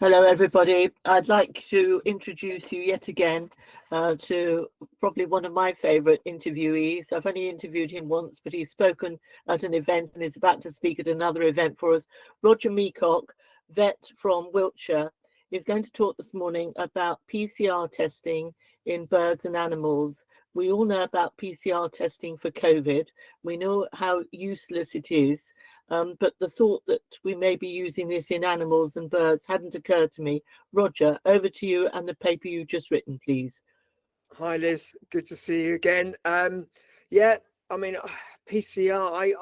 Hello, everybody. I'd like to introduce you yet again to probably one of my favourite interviewees. I've only interviewed him once, but he's spoken at an event and is about to speak at another event for us. Roger Meacock, vet from Wiltshire, is going to talk this morning about PCR testing in birds and animals. We all know about PCR testing for COVID. We know how useless it is. But the thought that we may be using this in animals and birds hadn't occurred to me. Roger, over to you and the paper you've just written, please. Hi, Liz. Good to see you again. Yeah, I mean, PCR, a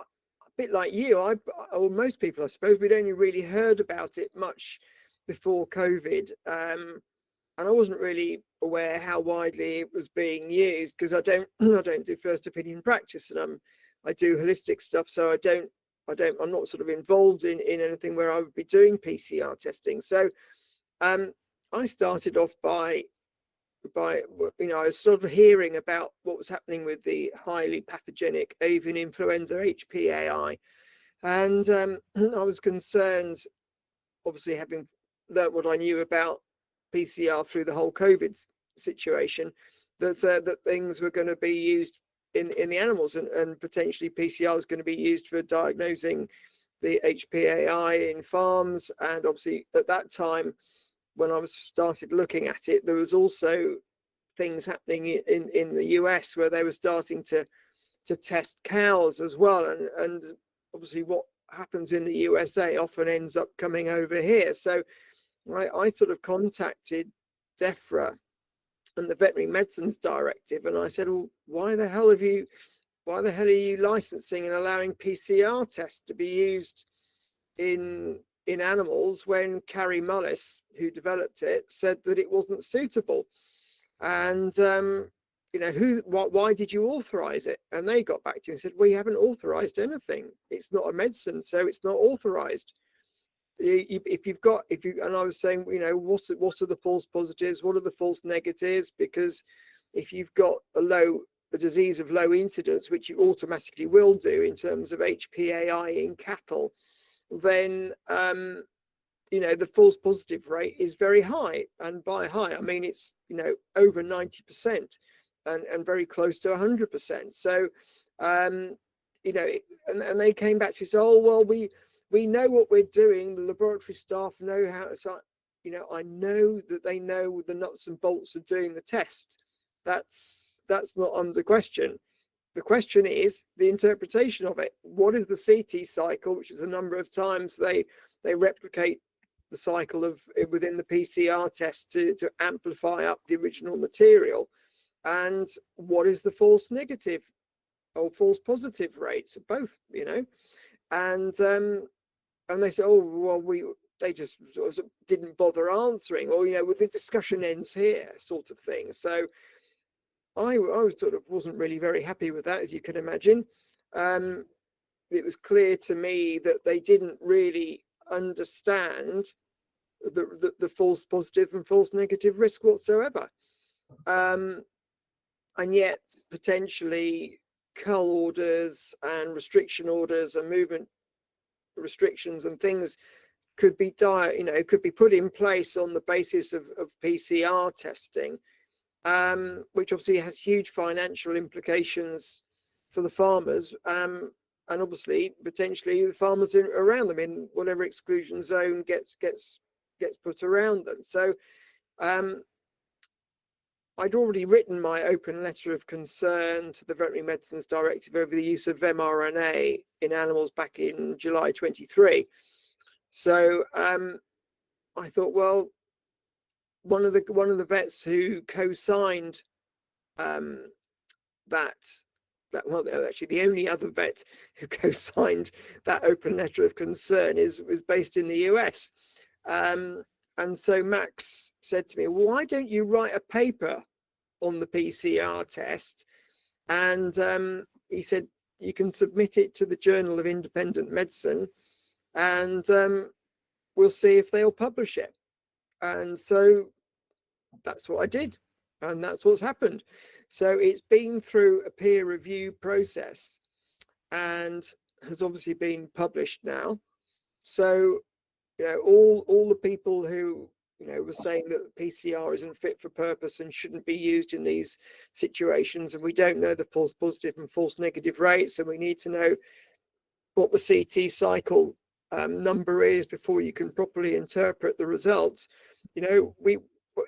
bit like you, or most people, I suppose, we'd only really heard about it much before COVID. And I wasn't really aware how widely it was being used because I don't do first opinion practice, and I do holistic stuff, so I'm not sort of involved in anything where I would be doing PCR testing. So I started off by I was sort of hearing about what was happening with the highly pathogenic avian influenza HPAI, and I was concerned, obviously having learnt what I knew about PCR through the whole COVID situation, that things were going to be used in the animals, and potentially PCR was going to be used for diagnosing the HPAI in farms. And obviously at that time, when I started looking at it, there was also things happening in the US where they were starting to test cows as well, and obviously what happens in the USA often ends up coming over here. So I sort of contacted DEFRA and the Veterinary Medicines Directive, and I said, well, why the hell are you licensing and allowing PCR tests to be used in animals when Carrie Mullis, who developed it, said that it wasn't suitable? And why did you authorize it? And they got back to you and said, we haven't authorized anything. It's not a medicine, so it's not authorized. And I was saying, what are the false positives? What are the false negatives? Because if you've got a disease of low incidence, which you automatically will do in terms of HPAI in cattle, then the false positive rate is very high. And by high, I mean it's over 90% and very close to 100%. So and they came back to me and said, oh well, we know what we're doing. The laboratory staff know how. So I know that they know the nuts and bolts of doing the test. That's not under question. The question is the interpretation of it. What is the CT cycle, which is the number of times they replicate the cycle of within the PCR test to amplify up the original material, and what is the false negative or false positive rates of both? And they said, oh well, they just sort of didn't bother answering, or well, the discussion ends here, sort of thing. So I was sort of wasn't really very happy with that, as you can imagine. It was clear to me that they didn't really understand the false positive and false negative risk whatsoever. And yet potentially cull orders and restriction orders and movement restrictions and things could be put in place on the basis of PCR testing, which obviously has huge financial implications for the farmers, and obviously potentially the farmers around them in whatever exclusion zone gets put around them. So I'd already written my open letter of concern to the Veterinary Medicines Directive over the use of mRNA in animals back in July 23. So I thought, well, one of the vets who co-signed actually the only other vet who co-signed that open letter of concern was based in the US. And so Max said to me, why don't you write a paper on the PCR test? And he said, you can submit it to the Journal of Independent Medicine, and we'll see if they'll publish it. And so that's what I did, and that's what's happened. So it's been through a peer review process and has obviously been published now. So you know, all the people who, you know, were saying that PCR isn't fit for purpose and shouldn't be used in these situations, and we don't know the false positive and false negative rates, and we need to know what the CT cycle number is before you can properly interpret the results. You know,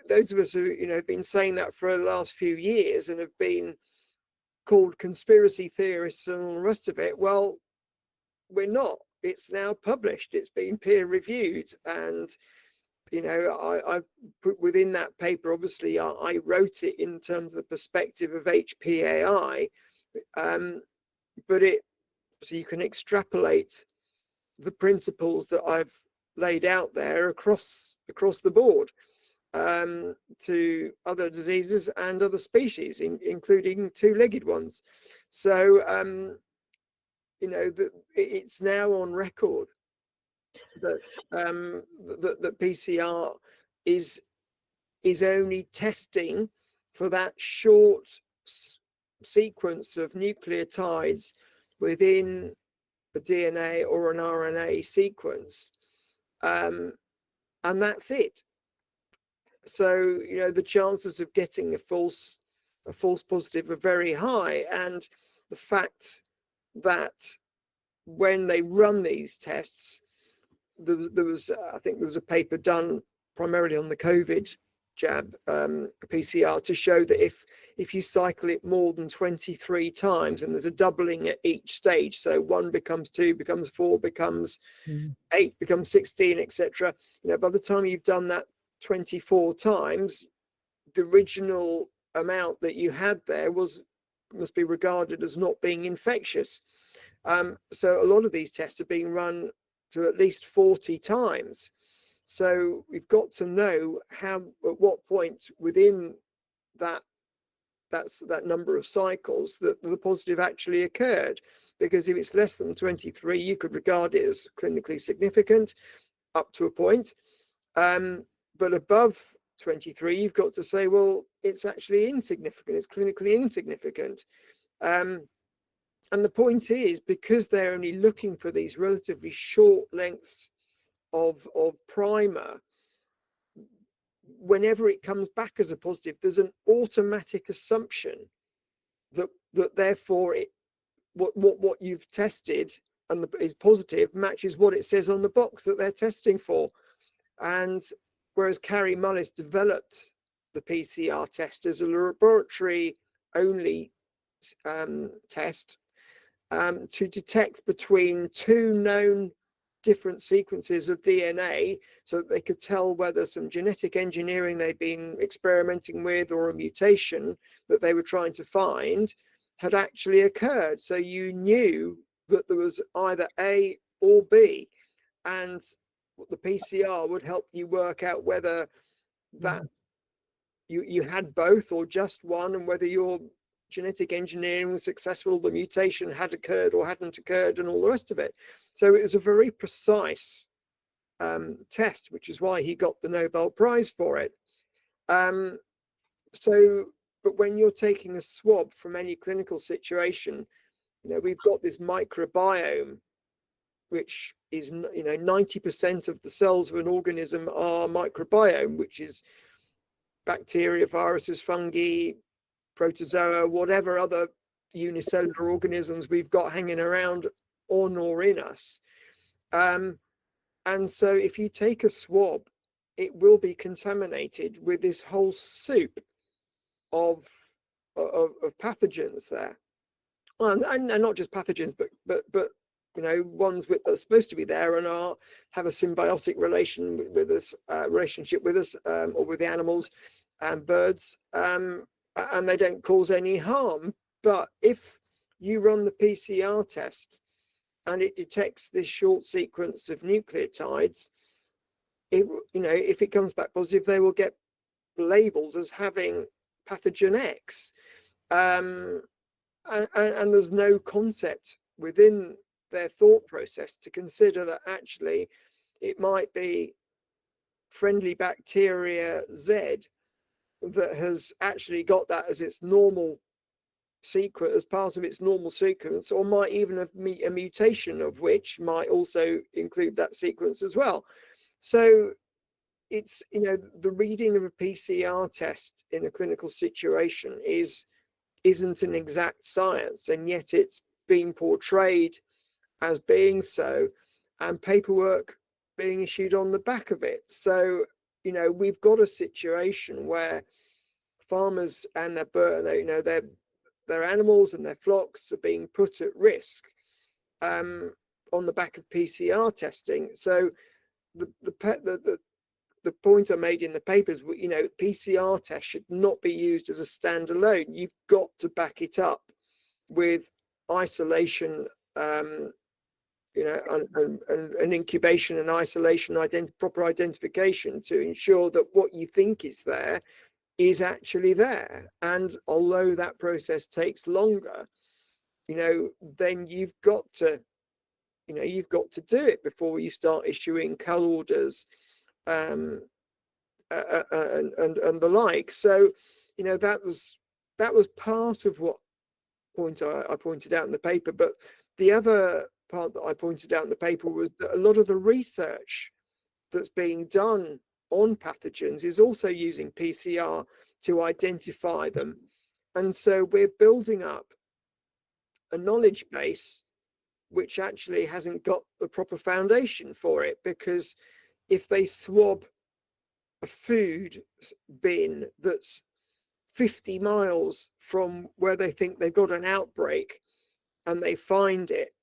those of us who, you know, have been saying that for the last few years and have been called conspiracy theorists and all the rest of it, well, we're not. It's now published, it's been peer reviewed, and you know, I put within that paper, obviously I wrote it in terms of the perspective of HPAI, but so you can extrapolate the principles that I've laid out there across the board to other diseases and other species, including two-legged ones. So you know, that it's now on record that that PCR is only testing for that short sequence of nucleotides within a DNA or an RNA sequence, and that's it. So, you know, the chances of getting a false positive are very high, and the fact that when they run these tests, there was I think there was a paper done primarily on the COVID jab PCR to show that if you cycle it more than 23 times, and there's a doubling at each stage, so 1 becomes 2, becomes 4, becomes 8, becomes 16, etc. You know, by the time you've done that 24 times, the original amount that you had there must be regarded as not being infectious. So a lot of these tests are being run to at least 40 times. So we've got to know at what point within that number of cycles that the positive actually occurred. Because if it's less than 23, you could regard it as clinically significant up to a point. But above 23, you've got to say, well, it's actually insignificant. It's clinically insignificant. And the point is, because they're only looking for these relatively short lengths of primer, whenever it comes back as a positive, there's an automatic assumption that therefore what you've tested and is positive matches what it says on the box that they're testing for. And whereas Carrie Mullis developed the PCR test as a laboratory only test to detect between two known different sequences of DNA, so that they could tell whether some genetic engineering they'd been experimenting with or a mutation that they were trying to find had actually occurred. So you knew that there was either A or B, and the PCR would help you work out whether that you had both or just one, and whether your genetic engineering was successful, the mutation had occurred or hadn't occurred, and all the rest of it. So it was a very precise test, which is why he got the Nobel Prize for it. But when you're taking a swab from any clinical situation, you know, we've got this microbiome, which is, you know, 90% of the cells of an organism are microbiome, which is bacteria, viruses, fungi, protozoa, whatever other unicellular organisms we've got hanging around on or in us. And so if you take a swab, it will be contaminated with this whole soup of pathogens there. And not just pathogens, but you know, ones that are supposed to be there and have a symbiotic relationship with us, or with the animals and birds, and they don't cause any harm. But if you run the PCR test and it detects this short sequence of nucleotides, you know, if it comes back positive, they will get labeled as having pathogen X. And there's no concept within their thought process to consider that actually it might be friendly bacteria Z that has actually got that as its normal sequence, as part of its normal sequence, or might even have a mutation of which might also include that sequence as well. So it's, you know, the reading of a PCR test in a clinical situation isn't an exact science, and yet it's being portrayed as being so, and paperwork being issued on the back of it. So, you know, we've got a situation where farmers and their animals and their flocks are being put at risk on the back of PCR testing. So the point I made in the papers, you know, PCR tests should not be used as a standalone. You've got to back it up with isolation, you know, and incubation and isolation, proper identification to ensure that what you think is there is actually there. And although that process takes longer, you know, then you've got to do it before you start issuing cull orders, and the like. So, you know, that was part of what I pointed out in the paper. But the other part that I pointed out in the paper was that a lot of the research that's being done on pathogens is also using PCR to identify them. And so we're building up a knowledge base which actually hasn't got the proper foundation for it, because if they swab a food bin that's 50 miles from where they think they've got an outbreak and they find it,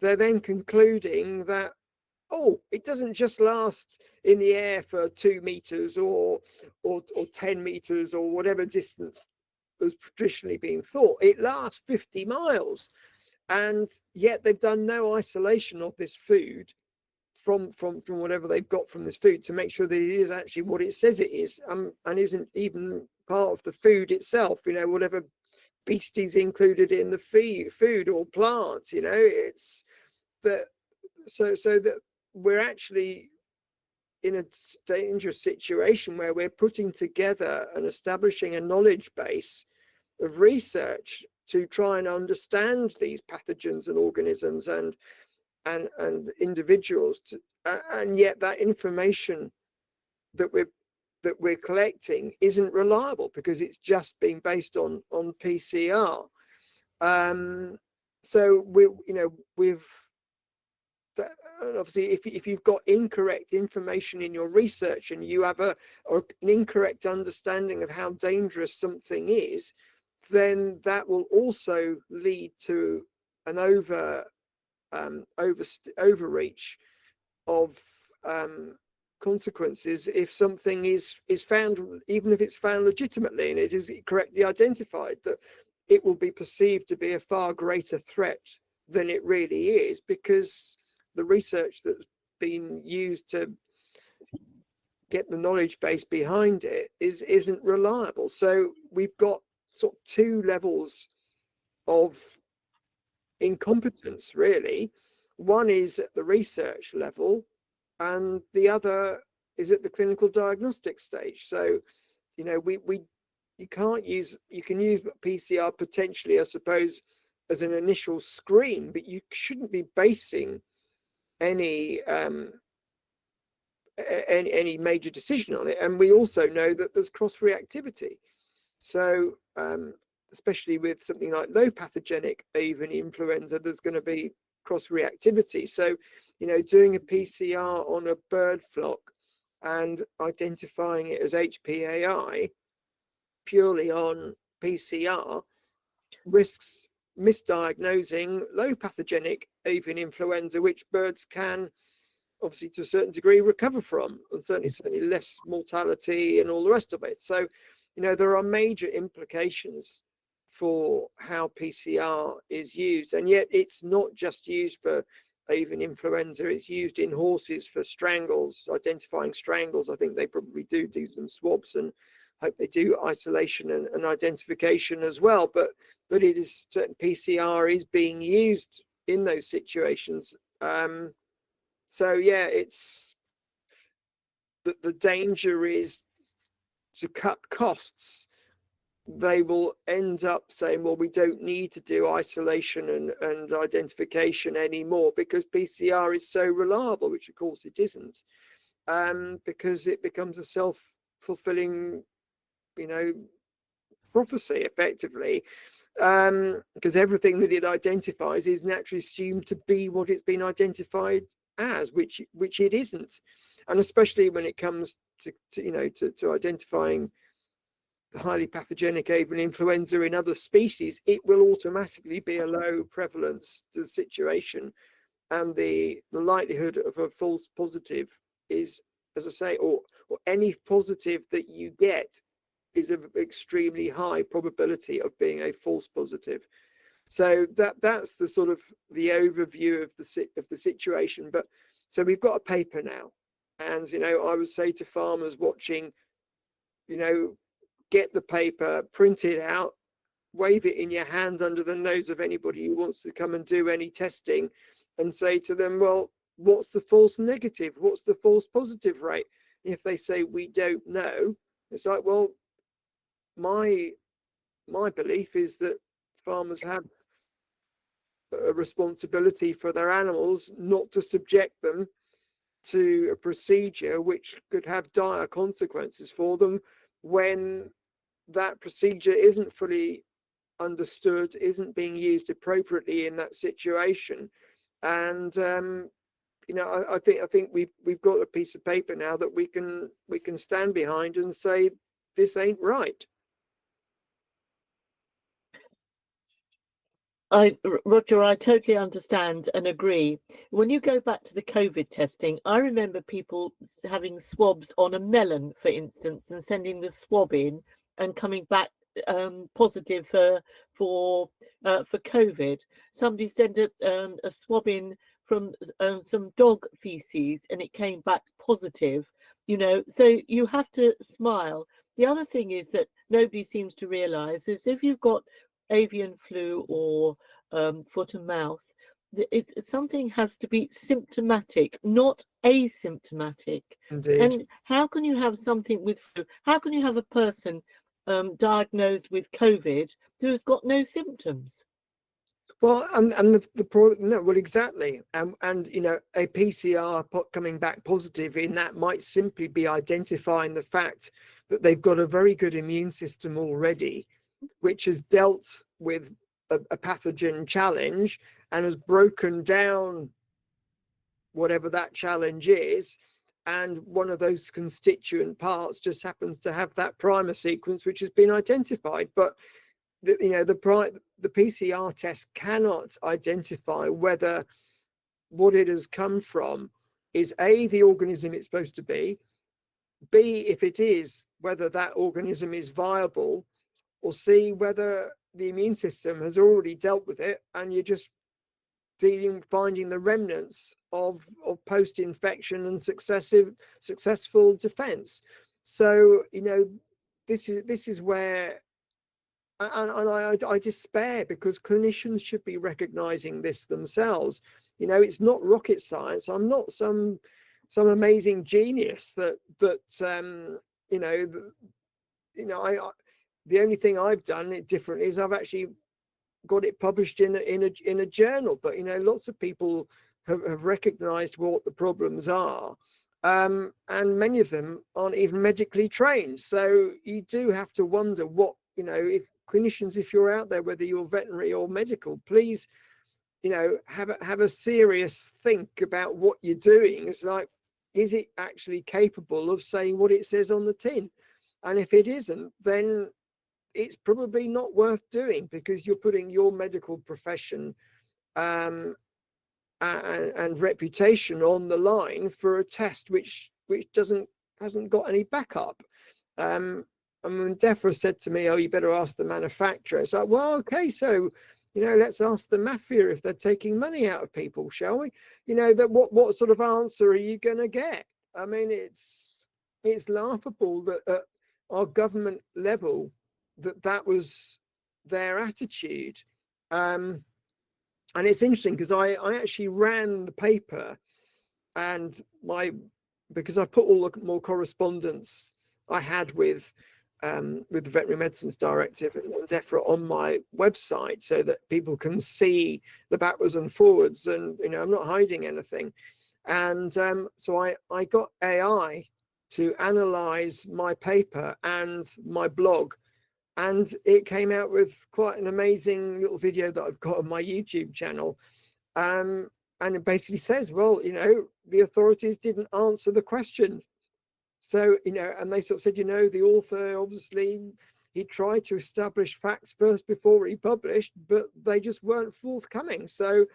they're then concluding that, oh, it doesn't just last in the air for 2 meters or 10 meters or whatever distance has traditionally been thought. It lasts 50 miles. And yet they've done no isolation of this food from whatever they've got from this food to make sure that it is actually what it says it is, and isn't even part of the food itself, you know, whatever beasties included in the food or plants, you know. It's that so that we're actually in a dangerous situation where we're putting together and establishing a knowledge base of research to try and understand these pathogens and organisms and individuals, and yet that information that we're collecting isn't reliable because it's just being based on PCR. So we've obviously if you've got incorrect information in your research and you have an incorrect understanding of how dangerous something is, then that will also lead to an overreach of consequences if something is found, even if it's found legitimately and it is correctly identified, that it will be perceived to be a far greater threat than it really is, because the research that's been used to get the knowledge base behind it isn't reliable. So we've got sort of 2 levels of incompetence, really. One is at the research level and the other is at the clinical diagnostic stage. So, you know, you can use PCR potentially, I suppose, as an initial screen, but you shouldn't be basing any major decision on it. And we also know that there's cross-reactivity. So especially with something like low pathogenic avian influenza, there's going to be cross-reactivity. So, you know, doing a PCR on a bird flock and identifying it as HPAI purely on PCR risks misdiagnosing low pathogenic avian influenza, which birds can obviously to a certain degree recover from, and certainly less mortality and all the rest of it. So, you know, there are major implications for how PCR is used, and yet it's not just used for avian influenza. It's used in horses for strangles, identifying strangles. I think they probably do some swabs, and hope they do isolation and identification as well. But it is certain PCR is being used in those situations. So yeah, it's the danger is to cut costs. They will end up saying, well, we don't need to do isolation and identification anymore because PCR is so reliable, which of course it isn't. because it becomes a self-fulfilling, prophecy, effectively, because everything that it identifies is naturally assumed to be what it's been identified as, which it isn't. And especially when it comes to identifying highly pathogenic avian influenza in other species, it will automatically be a low prevalence to the situation, and the likelihood of a false positive is, as I say, or any positive that you get is of extremely high probability of being a false positive. So that's the sort of the overview of the situation. But so we've got a paper now, and I would say to farmers watching, get the paper, print it out, wave it in your hand under the nose of anybody who wants to come and do any testing, and say to them, well, what's the false negative? What's the false positive rate? If they say we don't know, it's like, well, my belief is that farmers have a responsibility for their animals not to subject them to a procedure which could have dire consequences for them when that procedure isn't fully understood, isn't being used appropriately in that situation. And I think we've got a piece of paper now that we can stand behind and say this ain't right. Roger, I totally understand and agree. When you go back to the COVID testing, I remember people having swabs on a melon, for instance, and sending the swab in and coming back positive for COVID. Somebody sent a swab in from some dog feces and it came back positive. So you have to smile. The other thing is that nobody seems to realize is if you've got avian flu or foot and mouth, something has to be symptomatic, not asymptomatic. Indeed. And how can you have something with flu? How can you have a person diagnosed with COVID who has got no symptoms? Well, and no, well, exactly, and a PCR coming back positive in that might simply be identifying the fact that they've got a very good immune system already, which has dealt with a pathogen challenge and has broken down whatever that challenge is, and one of those constituent parts just happens to have that primer sequence which has been identified. But the PCR test cannot identify whether what it has come from is A, the organism it's supposed to be, B, if it is, whether that organism is viable, or C, whether the immune system has already dealt with it and you're just finding the remnants of post-infection and successful defense. So this is where I despair, because clinicians should be recognizing this themselves. It's not rocket science. I'm not some amazing genius the only thing I've done it different is I've actually got it published in a journal. But lots of people have recognized what the problems are, and many of them aren't even medically trained. So you do have to wonder what, if clinicians, if you're out there, whether you're veterinary or medical, please have a serious think about what you're doing. It's like, is it actually capable of saying what it says on the tin? And if it isn't, then it's probably not worth doing, because you're putting your medical profession and reputation on the line for a test which hasn't got any backup. And when DEFRA said to me, "Oh, you better ask the manufacturer," it's like, well, okay, so let's ask the mafia if they're taking money out of people, shall we? That what sort of answer are you going to get? I mean, it's laughable that at our government level that was their attitude. And it's interesting because I actually ran the paper, and because I put all the more correspondence I had with the Veterinary Medicines Directive and DEFRA on my website, so that people can see the backwards and forwards, and I'm not hiding anything. And so I got AI to analyze my paper and my blog, and it came out with quite an amazing little video that I've got on my YouTube channel. And it basically says, well, you know, the authorities didn't answer the question. So, you know, and they sort of said, you know, the author, obviously, he tried to establish facts first before he published, but they just weren't forthcoming. So,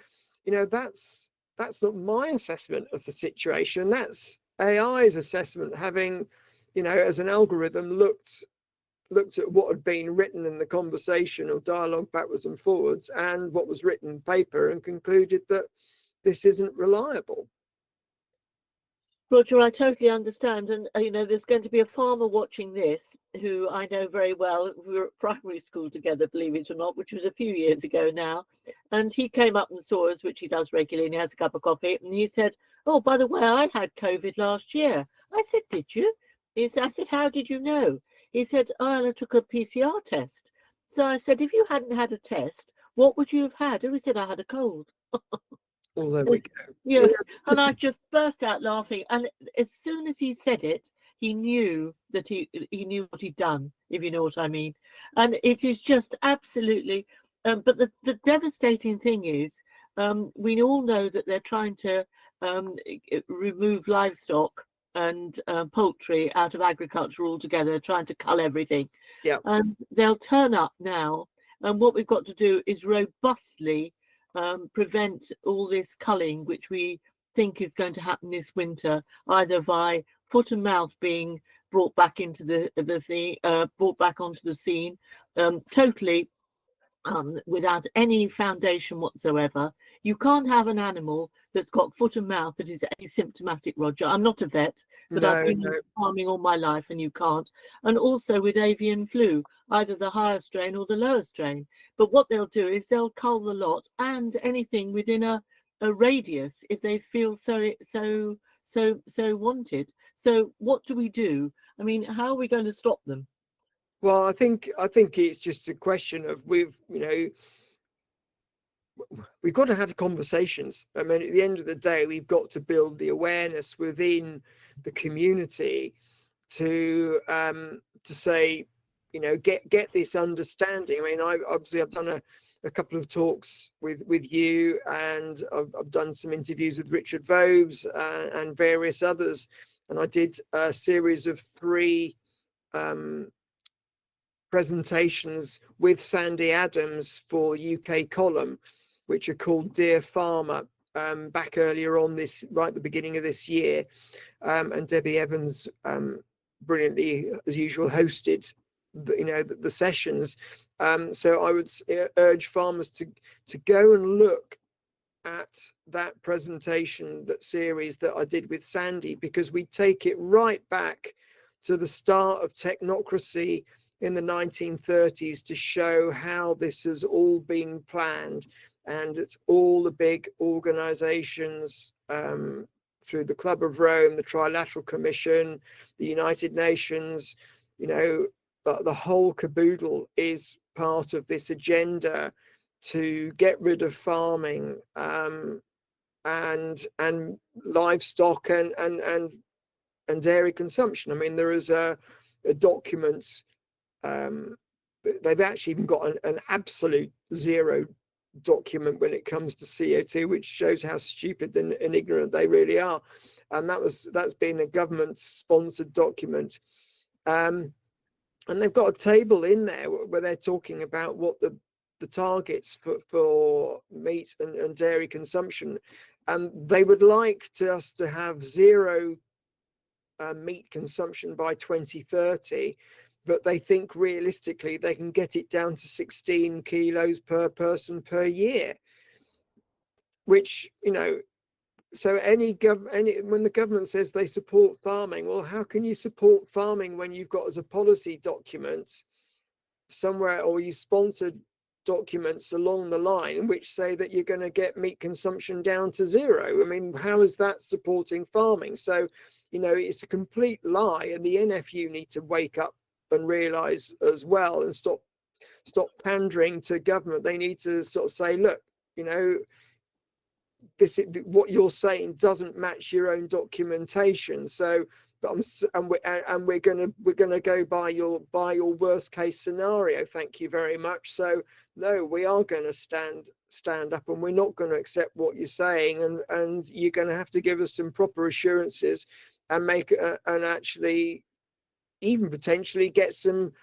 you know, that's not my assessment of the situation. That's AI's assessment, having, you know, as an algorithm looked at what had been written in the conversation or dialogue backwards and forwards and what was written in paper, and concluded that this isn't reliable. Roger, I totally understand. And, you know, there's going to be a farmer watching this who I know very well. We were at primary school together, believe it or not, which was a few years ago now. And he came up and saw us, which he does regularly, and he has a cup of coffee. And he said, oh, by the way, I had COVID last year. I said, did you? I said, how did you know? He said, oh, I took a PCR test. So I said, if you hadn't had a test, what would you have had? And he said, I had a cold. Well, there we go. Yeah, and I just burst out laughing. And as soon as he said it, he knew that he knew what he'd done, if you know what I mean. And it is just absolutely. But the devastating thing is, we all know that they're trying to remove livestock and poultry out of agriculture altogether, trying to cull everything. Yeah. And they'll turn up now. And what we've got to do is robustly prevent all this culling, which we think is going to happen this winter, either by foot and mouth being brought back into brought back onto the scene, totally without any foundation whatsoever. You can't have an animal that's got foot and mouth that is asymptomatic, Roger. I'm not a vet, but I've been farming all my life, and you can't. And also with avian flu, either the higher strain or the lower strain. But what they'll do is they'll cull the lot and anything within a radius if they feel so wanted. So what do we do? I mean, how are we going to stop them? Well, I think it's just a question of we've got to have conversations. I mean, at the end of the day, we've got to build the awareness within the community to say, you know, get this understanding. I mean, I've done a couple of talks with you, and I've done some interviews with Richard Vobes and various others, and I did a series of 3 presentations with Sandy Adams for UK column, which are called Dear Farmer, back earlier on right at the beginning of this year, and Debbie Evans brilliantly, as usual, hosted the sessions. So I would urge farmers to go and look at that presentation, that series that I did with Sandy, because we take it right back to the start of technocracy in the 1930s to show how this has all been planned. And it's all the big organizations, through the Club of Rome, the Trilateral Commission, the United Nations, you know, the whole caboodle is part of this agenda to get rid of farming and livestock and dairy consumption. I mean, there is a document. They've actually even got an absolute zero document when it comes to CO2, which shows how stupid and ignorant they really are. And that's been a government-sponsored document. And they've got a table in there where they're talking about what the targets for meat and dairy consumption, and they would like us to have zero meat consumption by 2030, but they think realistically they can get it down to 16 kilos per person per year, which, you know, so when the government says they support farming, well, how can you support farming when you've got as a policy document somewhere, or you sponsored documents along the line which say that you're going to get meat consumption down to zero? I mean, how is that supporting farming? So, you know, it's a complete lie, and the NFU need to wake up and realize as well, and stop pandering to government. They need to sort of say, look, you know, what you're saying doesn't match your own documentation. So, but we're gonna go by your worst case scenario. Thank you very much. So no, we are going to stand up, and we're not going to accept what you're saying, and you're going to have to give us some proper assurances and and actually even potentially get some,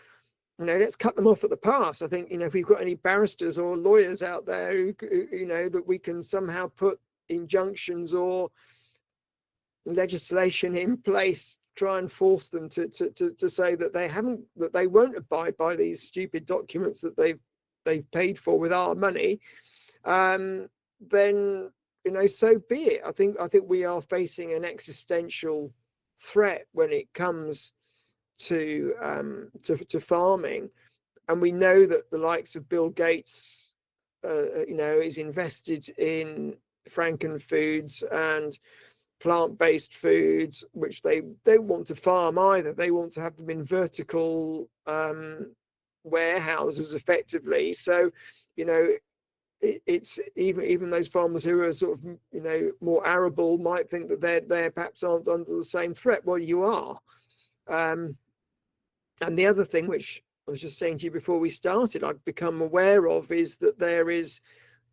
let's cut them off at the pass. I think, if we've got any barristers or lawyers out there who that we can somehow put injunctions or legislation in place, try and force them to say that they won't abide by these stupid documents that they've paid for with our money, then so be it. I think we are facing an existential threat when it comes to farming, and we know that the likes of Bill Gates is invested in Frankenfoods and plant-based foods, which they don't want to farm either. They want to have them in vertical warehouses effectively. So it's even those farmers who are sort of more arable might think that they're perhaps aren't under the same threat. Well, you are. And the other thing, which I was just saying to you before we started, I've become aware of, is that there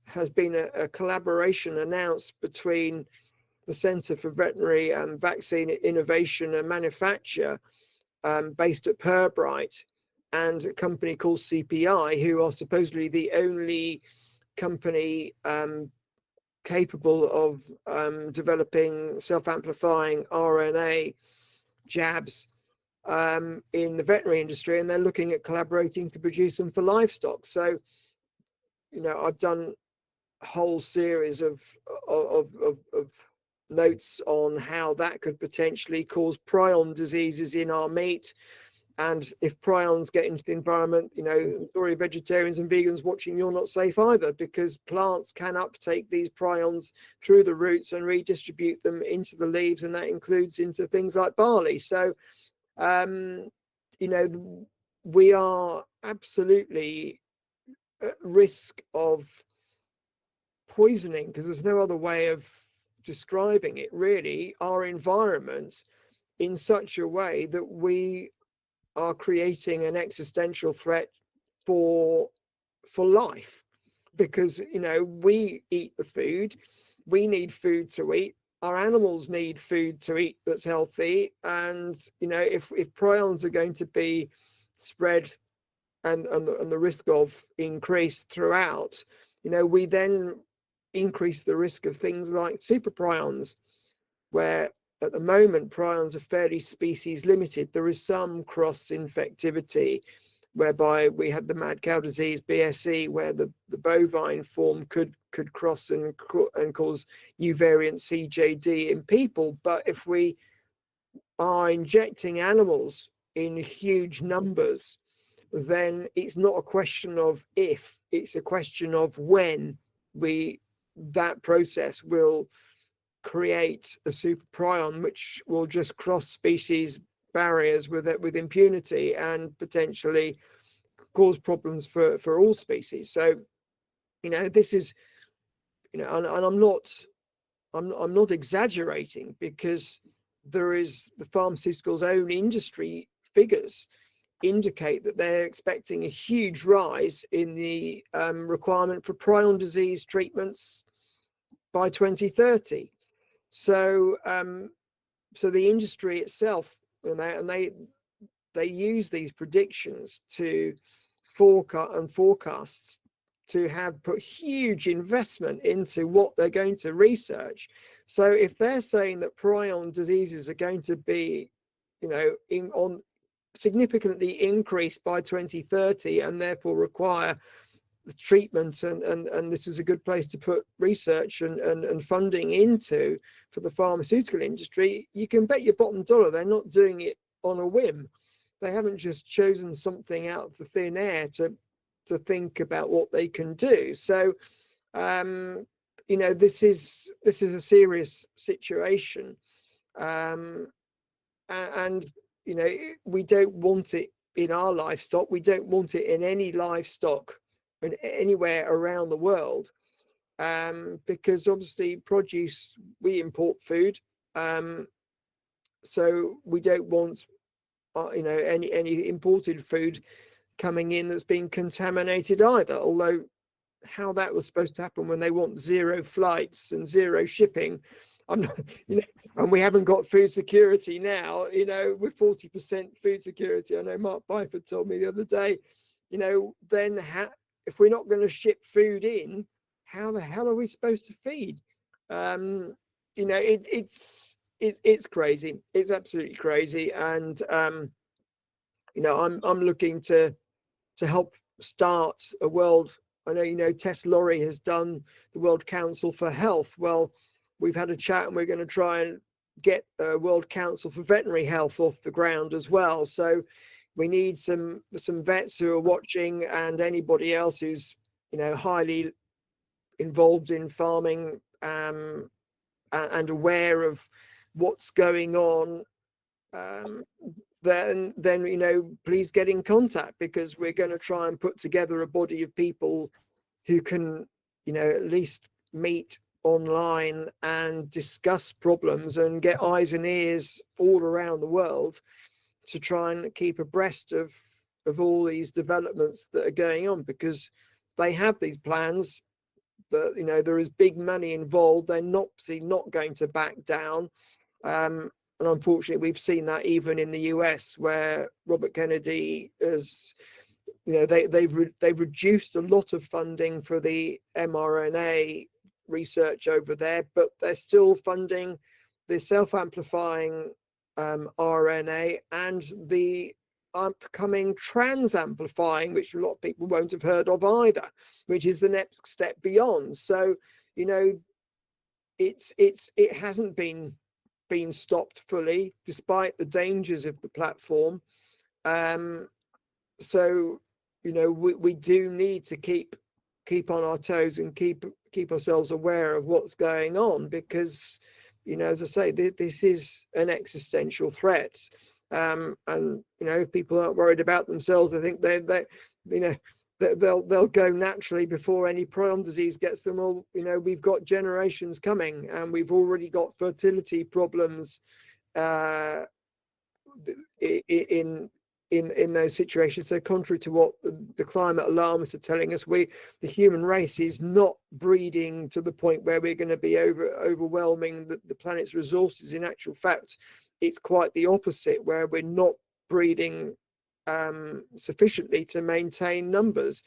has been a collaboration announced between the Centre for Veterinary and Vaccine Innovation and Manufacture, based at Pirbright, and a company called CPI, who are supposedly the only company capable of developing self-amplifying RNA jabs in the veterinary industry, and they're looking at collaborating to produce them for livestock. So, I've done a whole series of notes on how that could potentially cause prion diseases in our meat. And if prions get into the environment, sorry, vegetarians and vegans watching, you're not safe either, because plants can uptake these prions through the roots and redistribute them into the leaves, and that includes into things like barley. So, we are absolutely at risk of poisoning, because there's no other way of describing it really, our environment in such a way that we are creating an existential threat for life, because we eat the food, we need food to eat, our animals need food to eat that's healthy, and if prions are going to be spread and the risk of increase throughout, we then increase the risk of things like super prions, where at the moment prions are fairly species limited. There is some cross infectivity, whereby we had the mad cow disease BSE, where the bovine form could cross and cause new variant CJD in people. But if we are injecting animals in huge numbers, then it's not a question of if, it's a question of when that process will create a super prion, which will just cross species barriers with impunity and potentially cause problems for all species. So this is and I'm not exaggerating, because there is the pharmaceuticals own industry figures indicate that they're expecting a huge rise in the requirement for prion disease treatments by 2030. So so the industry itself, and they use these predictions to forecasts to have put huge investment into what they're going to research. So if they're saying that prion diseases are going to be significantly increased by 2030, and therefore require the treatment, and this is a good place to put research and funding into for the pharmaceutical industry, you can bet your bottom dollar they're not doing it on a whim. They haven't just chosen something out of the thin air to think about what they can do. So this is a serious situation, and we don't want it in our livestock. We don't want it in any livestock anywhere around the world. because obviously produce, we import food, so we don't want any imported food coming in that's been contaminated either. Although how that was supposed to happen when they want zero flights and zero shipping, I'm not, and we haven't got food security now, with 40% food security. I know Mark Byford told me the other day, then if we're not going to ship food in, how the hell are we supposed to feed? It's crazy. It's absolutely crazy. And I'm looking to help start a world. I know, Tess Laurie has done the World Council for Health. Well, we've had a chat and we're going to try and get a World Council for Veterinary Health off the ground as well. So we need some vets who are watching, and anybody else who's, highly involved in farming, and aware of what's going on, then please get in contact, because we're going to try and put together a body of people who can at least meet online and discuss problems and get eyes and ears all around the world to try and keep abreast of all these developments that are going on, because they have these plans that there is big money involved. They're not going to back down. And unfortunately, we've seen that even in the US, where Robert Kennedy has, they've reduced a lot of funding for the mRNA research over there, but they're still funding the self-amplifying RNA and the upcoming trans-amplifying, which a lot of people won't have heard of either, which is the next step beyond. So, it hasn't been stopped fully, despite the dangers of the platform. So we do need to keep on our toes and keep ourselves aware of what's going on, because as I say, this is an existential threat. And if people aren't worried about themselves, I think they'll go naturally before any prion disease gets them. All we've got generations coming, and we've already got fertility problems in those situations. So contrary to what the climate alarmists are telling us, the human race is not breeding to the point where we're going to be overwhelming the planet's resources. In actual fact, it's quite the opposite, where we're not breeding sufficiently to maintain numbers.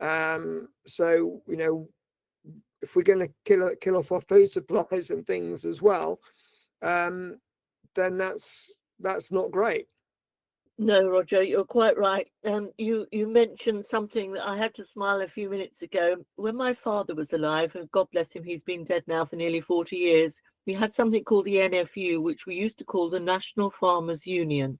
So if we're going to kill off our food supplies and things as well, then that's not great. No, Roger, you're quite right. You mentioned something that I had to smile a few minutes ago. When my father was alive, and God bless him, he's been dead now for nearly 40 years, we had something called the NFU, which we used to call the National Farmers Union.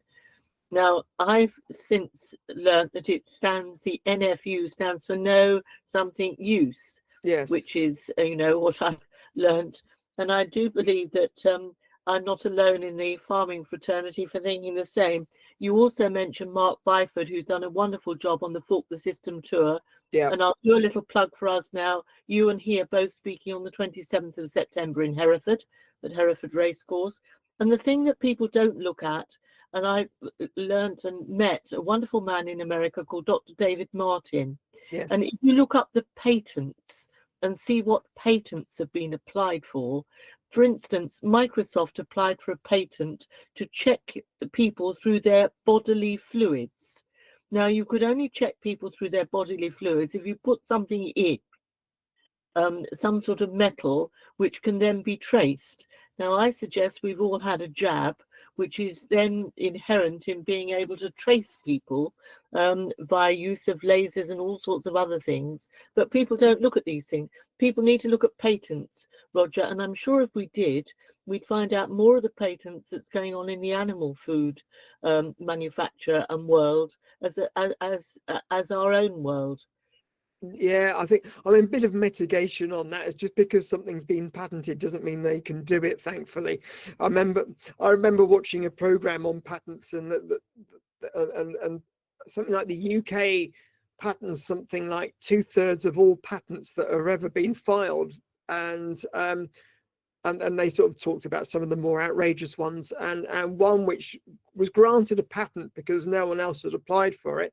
Now, I've since learned that the NFU stands for no something use, yes, which is, what I've learned. And I do believe that I'm not alone in the farming fraternity for thinking the same. You also mentioned Mark Byford, who's done a wonderful job on the Fork the System tour. Yeah. And I'll do a little plug for us now. You and he are both speaking on the 27th of September in Hereford, at Hereford Racecourse. And the thing that people don't look at, and I learned and met a wonderful man in America called Dr. David Martin. Yes. And if you look up the patents and see what patents have been applied for instance, Microsoft applied for a patent to check people through their bodily fluids. Now, you could only check people through their bodily fluids if you put something in, some sort of metal, which can then be traced. Now, I suggest we've all had a jab, which is then inherent in being able to trace people by use of lasers and all sorts of other things. But people don't look at these things. People need to look at patents, Roger, and I'm sure if we did, we'd find out more of the patents that's going on in the animal food manufacture and world as our own world. Yeah, I think a bit of mitigation on that is just because something's been patented doesn't mean they can do it, thankfully. I remember watching a program on patents, and something like the UK patents something like 2/3 of all patents that have ever been filed, and they sort of talked about some of the more outrageous ones, and one which was granted a patent because no one else had applied for it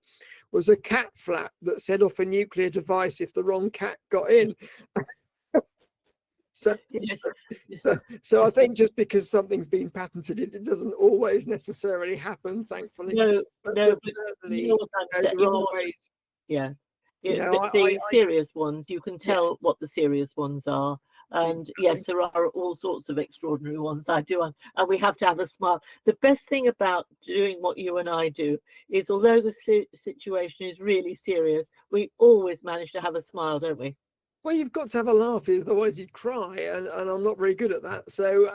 was a cat flap that set off a nuclear device if the wrong cat got in. So, Yes. so I think just because something's been patented, it doesn't always necessarily happen, thankfully. No, but no, but certainly, you know what I'm saying. there are ways. Yeah. You know, But the serious ones, you can Yeah. tell what the serious ones are. And yes, there are all sorts of extraordinary ones. I do. And we have to have a smile. The best thing about doing what you and I do is, although the situation is really serious, we always manage to have a smile, don't we? Well, you've got to have a laugh, otherwise you'd cry, and I'm not very good at that. So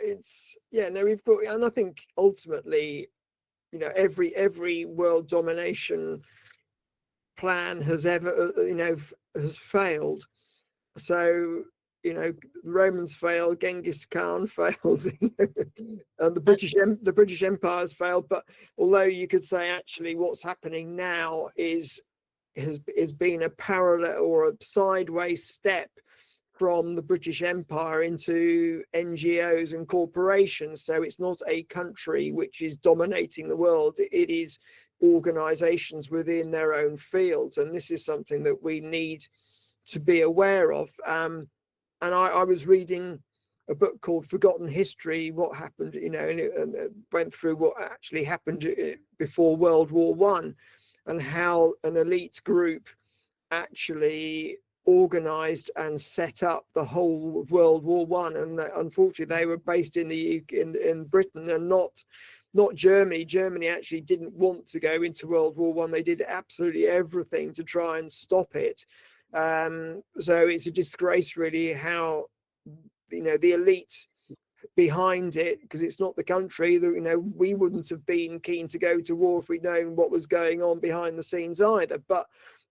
it's, yeah, no, we've got, and I think ultimately, you know, every world domination plan has ever, has failed. So, you know, the Romans failed, Genghis Khan failed, and the British Empire has failed. But although you could say actually what's happening now has been a parallel or a sideways step from the British Empire into NGOs and corporations. So it's not a country which is dominating the world. It is organizations within their own fields. And this is something that we need to be aware of. And I was reading a book called Forgotten History, what happened, and it went through what actually happened before World War I, and how an elite group actually organized and set up the whole of World War I. And unfortunately, they were based in Britain and not Germany. Germany actually didn't want to go into World War I. They did absolutely everything to try and stop it. So it's a disgrace, really, how the elite behind it, because it's not the country that, we wouldn't have been keen to go to war if we'd known what was going on behind the scenes either. But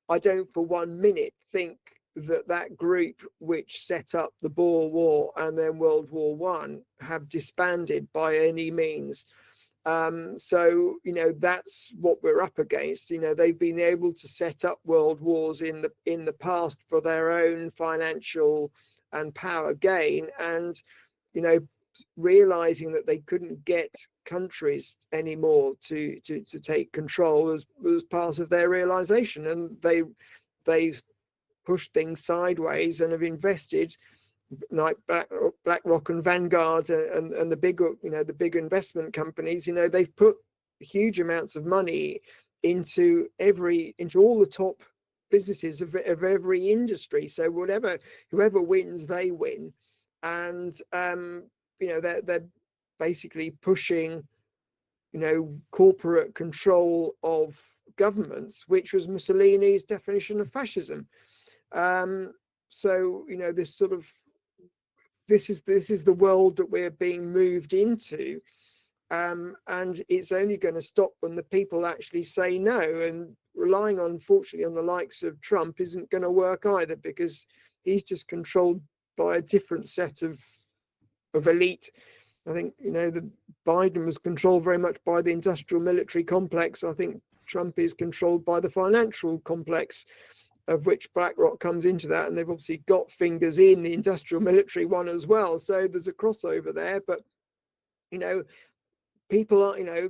I don't for 1 minute think that group which set up the Boer War and then World War I have disbanded by any means. So that's what we're up against. They've been able to set up world wars in the past for their own financial and power gain, and realizing that they couldn't get countries anymore to take control was part of their realization, and they pushed things sideways and have invested, like BlackRock and Vanguard and the big investment companies. They've put huge amounts of money into all the top businesses of every industry. So whoever wins, they win. And they're basically pushing corporate control of governments, which was Mussolini's definition of fascism. So this is the world that we're being moved into, and it's only going to stop when the people actually say no. And relying, unfortunately, on the likes of Trump isn't going to work either, because he's just controlled by a different set of elite. I think the Biden was controlled very much by the industrial military complex. I think Trump is controlled by the financial complex, of which BlackRock comes into that, and they've obviously got fingers in the industrial military one as well. So there's a crossover there. But people are,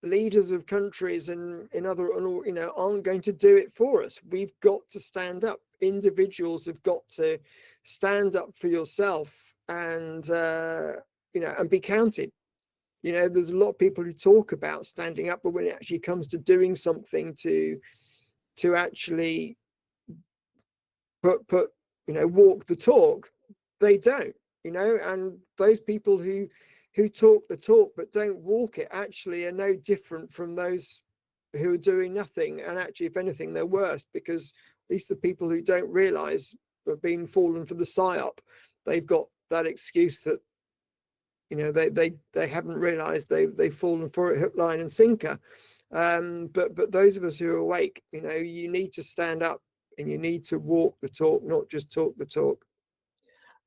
leaders of countries and in other, aren't going to do it for us. We've got to stand up. Individuals have got to stand up for yourself, and and be counted. There's a lot of people who talk about standing up, but when it actually comes to doing something to actually walk the talk, they don't. And those people who talk the talk but don't walk it actually are no different from those who are doing nothing. And actually, if anything, they're worse, because at least the people who don't realize have been fallen for the psyop. They've got that excuse that they haven't realized they've fallen for it hook, line and sinker. But those of us who are awake, you need to stand up and you need to walk the talk, not just talk the talk.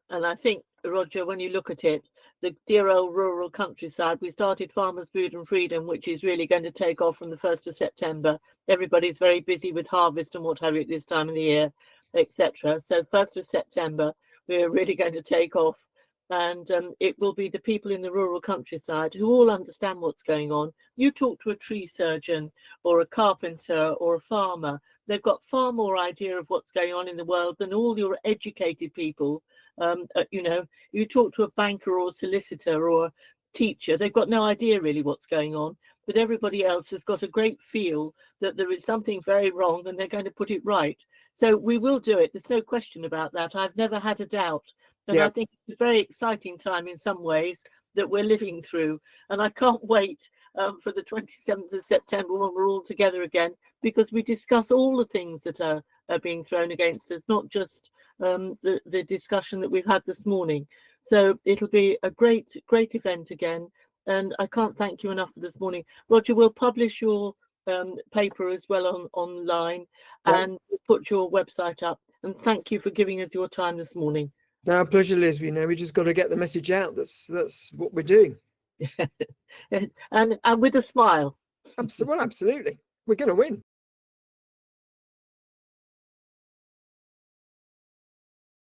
And I think, Roger, when you look at it, the dear old rural countryside. We started Farmers Food and Freedom, which is really going to take off from the 1st of September. Everybody's very busy with harvest and what have you at this time of the year, etc. So 1st of September, we're really going to take off. And it will be the people in the rural countryside who all understand what's going on. You talk to a tree surgeon or a carpenter or a farmer, they've got far more idea of what's going on in the world than all your educated people. You know, you talk to a banker or a solicitor or a teacher, they've got no idea really what's going on, but everybody else has got a great feel that there is something very wrong and they're going to put it right. So we will do it. There's no question about that. I've never had a doubt. And I think it's a very exciting time in some ways that we're living through. And I can't wait for the 27th of September when we're all together again, because we discuss all the things that are being thrown against us, not just the discussion that we've had this morning. So it'll be a great event again. And I can't thank you enough for this morning. Roger, we'll publish your paper as well online and put your website up. And thank you for giving us your time this morning. No, pleasure, Liz. We know we just got to get the message out. That's what we're doing. and with a smile. Absolutely. We're going to win.